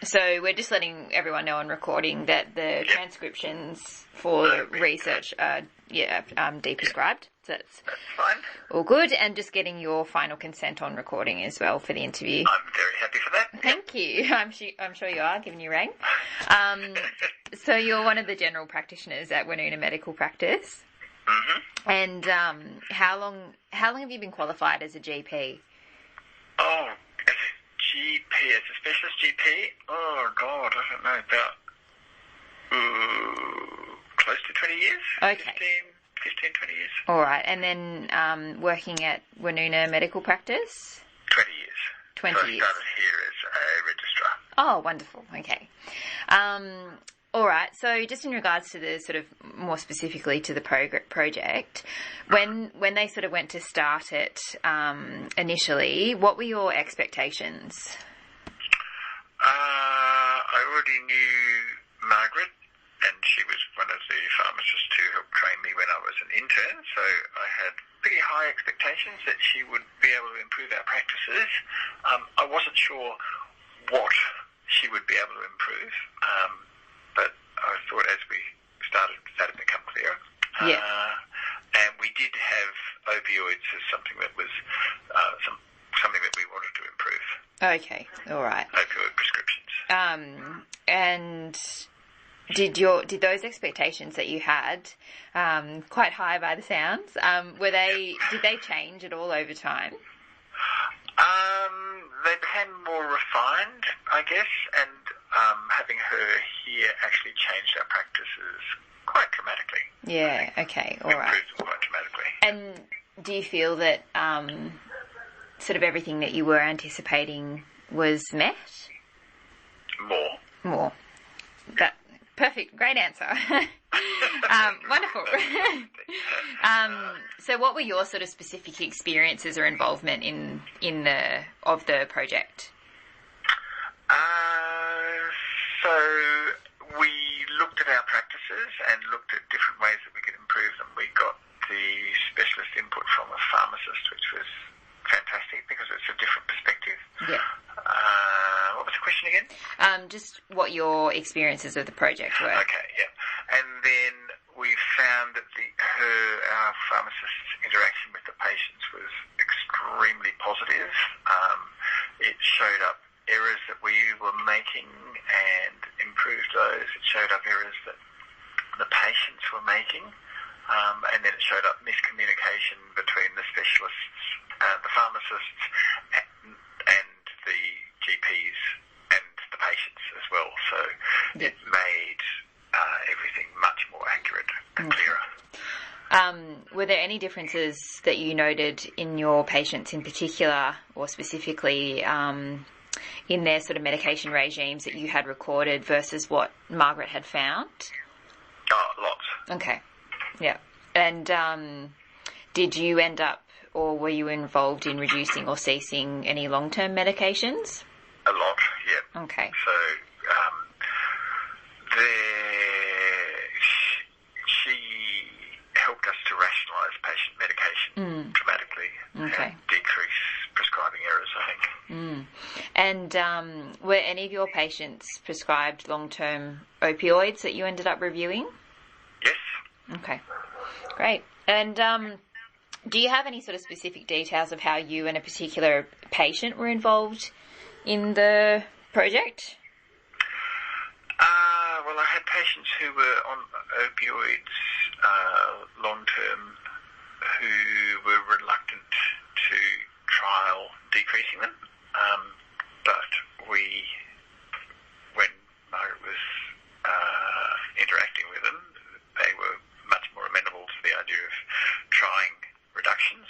So we're just letting everyone know on recording that the transcriptions for research are deprescribed. So that's fine. All good. And just getting your final consent on recording as well for the interview. I'm very happy for that. Thank you. I'm sure you are, given you rang. So you're one of the general practitioners at Woonona Medical Practice. Mm-hmm. And how long have you been qualified as a GP? Oh, as a GP, as a specialist GP? Oh, God, I don't know, about close to 20 years. Okay. 15, 20 years. All right. And then working at Woonona Medical Practice? 20 years. 20 so years. I started here as a registrar. Oh, wonderful. Okay. All right. So just in regards to the sort of more specifically to the project, when they sort of went to start it initially, what were your expectations? I already knew Margaret, and she was one of the pharmacists who helped train me when I was an intern, so I had pretty high expectations that she would be able to improve our practices. I wasn't sure what she would be able to improve, but I thought as we started, that had become clearer. Yeah. And we did have opioids as something that was something that we wanted to improve. Okay, all right. Opioid prescriptions. And did those expectations that you had, quite high by the sounds, did they change at all over time? They became more refined, I guess, and having her here actually changed our practices quite dramatically. Yeah, okay, all right. Improved them quite dramatically. And do you feel that sort of everything that you were anticipating was met? More. Perfect, great answer. Wonderful. So what were your sort of specific experiences or involvement in the project? So we looked at our practices and looked at different ways that we could improve them. We got the specialist input from a pharmacist, which was fantastic because it's a different perspective. Yeah. What was the question again? Just what your experiences of the project were. Okay, yeah. And then we found that our pharmacist's interaction with the patients was extremely positive. It showed up errors that we were making and improved those. It showed up errors that the patients were making. And then it showed up miscommunication between the specialists, the pharmacists, and the GPs and the patients as well. So it made everything much more accurate and clearer. Were there any differences that you noted in your patients in particular, or specifically in their sort of medication regimes that you had recorded versus what Margaret had found? Oh, lots. Okay. Yeah. And did you end up, or were you involved in reducing or ceasing any long-term medications? A lot, yeah. Okay. So she helped us to rationalise patient medication dramatically and decrease prescribing errors, I think. And were any of your patients prescribed long-term opioids that you ended up reviewing? Yes. Okay, great. And do you have any sort of specific details of how you and a particular patient were involved in the project? Well, I had patients who were on opioids long-term who were reluctant to trial decreasing them. But when Margaret was interacting with them, they were much more amenable to the idea of trying reductions.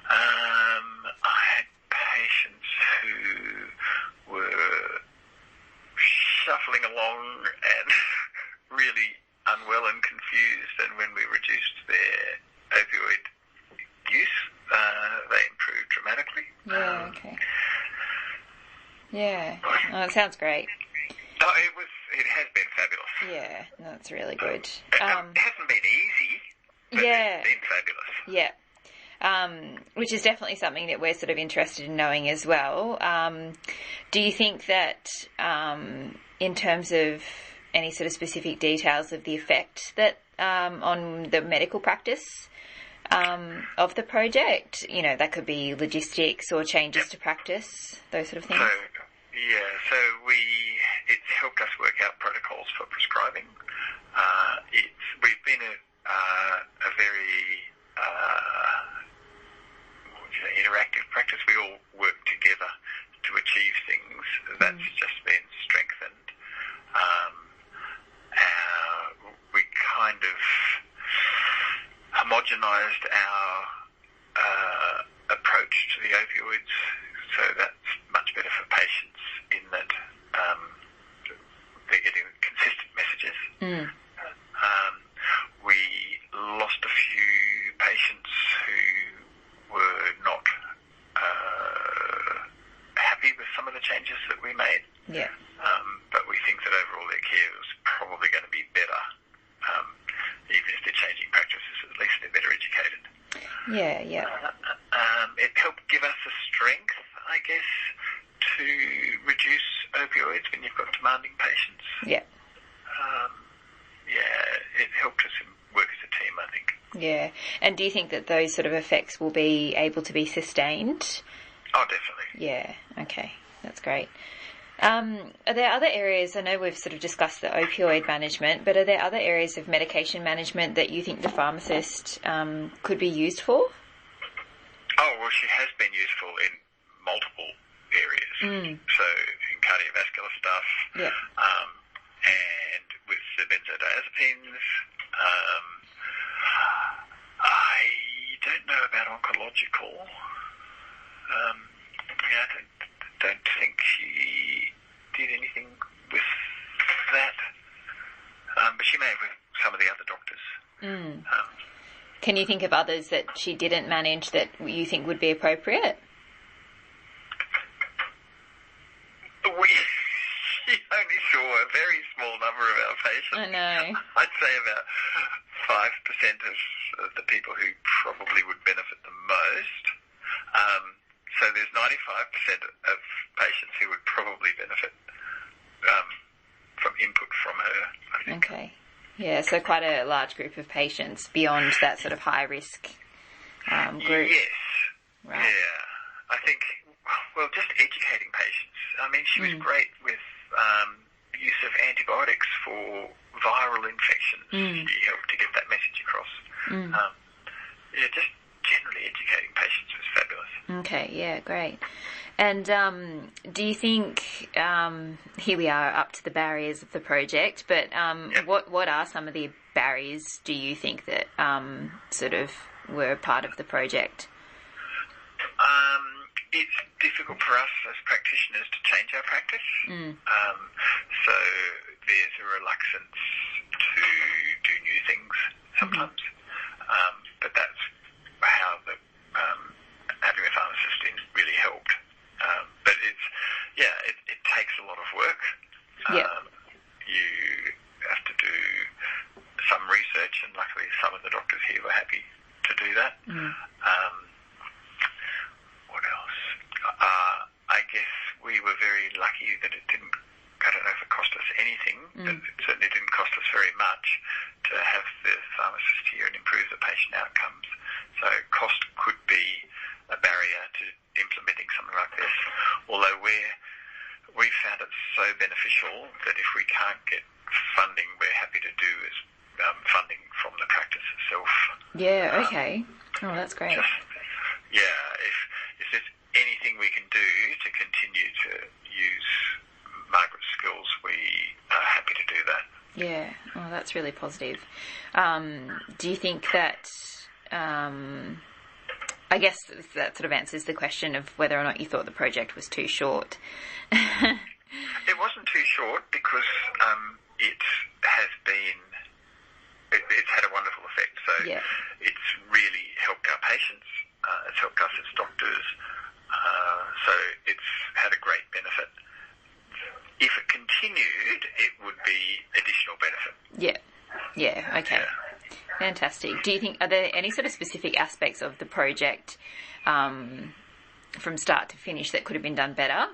I had patients who were shuffling along and really unwell and confused, and when we reduced their opioid use, they improved dramatically. Yeah, okay. Yeah, it sounds great. No, it has been fabulous. Yeah, no, that's really good. It hasn't been easy, but yeah, it's been fabulous. Yeah. Which is definitely something that we're sort of interested in knowing as well. Do you think that in terms of any sort of specific details of the effect that on the medical practice of the project, that could be logistics or changes to practice, those sort of things? It's helped us work out protocols for prescribing. We've been a very interactive practice. We all work together to achieve things. That's just been strengthened. We kind of homogenised our approach to the opioids, so that's much better for patients in that they're getting consistent messages. We lost a few patients who were not happy with some of the changes that we made. Yeah. But we think that overall their care was probably going to be better, even if they're changing practices. At least they're better educated. Yeah. It helped give us the strength, I guess, to reduce opioids when you've got demanding patients. Yeah. It helped us work as a team, I think. Yeah. And do you think that those sort of effects will be able to be sustained? Oh, definitely. Yeah. Okay. That's great. Are there other areas, I know we've sort of discussed the opioid management, but are there other areas of medication management that you think the pharmacist could be used for? Oh, well, she has been useful in multiple areas. So in cardiovascular stuff, and with the benzodiazepines. I don't know about oncological. I don't think she did anything with that. But she may have with some of the other doctors. Can you think of others that she didn't manage that you think would be appropriate? She only saw a very small number of our patients. I know. I'd say about 5% of the people who probably would benefit the most. So there's 95% of patients who would probably benefit from input from her, I think. Okay. Yeah, so quite a large group of patients beyond that sort of high-risk group. Yes. Right. Yeah. I think, well, just educating patients. I mean, she was great with the use of antibiotics for viral infections. She helped to get that message across. Just generally educating patients was fabulous. Okay, yeah, great. And do you think, here we are up to the barriers of the project, but what are some of the barriers, do you think, that sort of were part of the project? It's difficult for us as practitioners to change our practice. So there's a reluctance to do new things sometimes. But that's how having a pharmacist in really helped. But it takes a lot of work. You have to do some research, and luckily some of the doctors here were happy to do that. What else? I guess we were very lucky that it didn't, I don't know if it cost us anything, but it certainly didn't cost us very much to have the pharmacist here and improve the patient outcomes. So cost could be a barrier to implementing something like this, although we found it so beneficial that if we can't get funding, we're happy to do is funding from the practice itself. Yeah, okay. Oh, that's great. If there's anything we can do to continue to use Margaret's skills, we are happy to do that. Yeah, well, that's really positive. Do you think that, I guess that sort of answers the question of whether or not you thought the project was too short. It wasn't too short because it has been, it's had a wonderful effect. So it's really helped our patients, it's helped us as doctors, so it's had a great benefit. If it continued, it would be additional benefit. Yeah, okay. Fantastic. Do you think, are there any sort of specific aspects of the project from start to finish that could have been done better?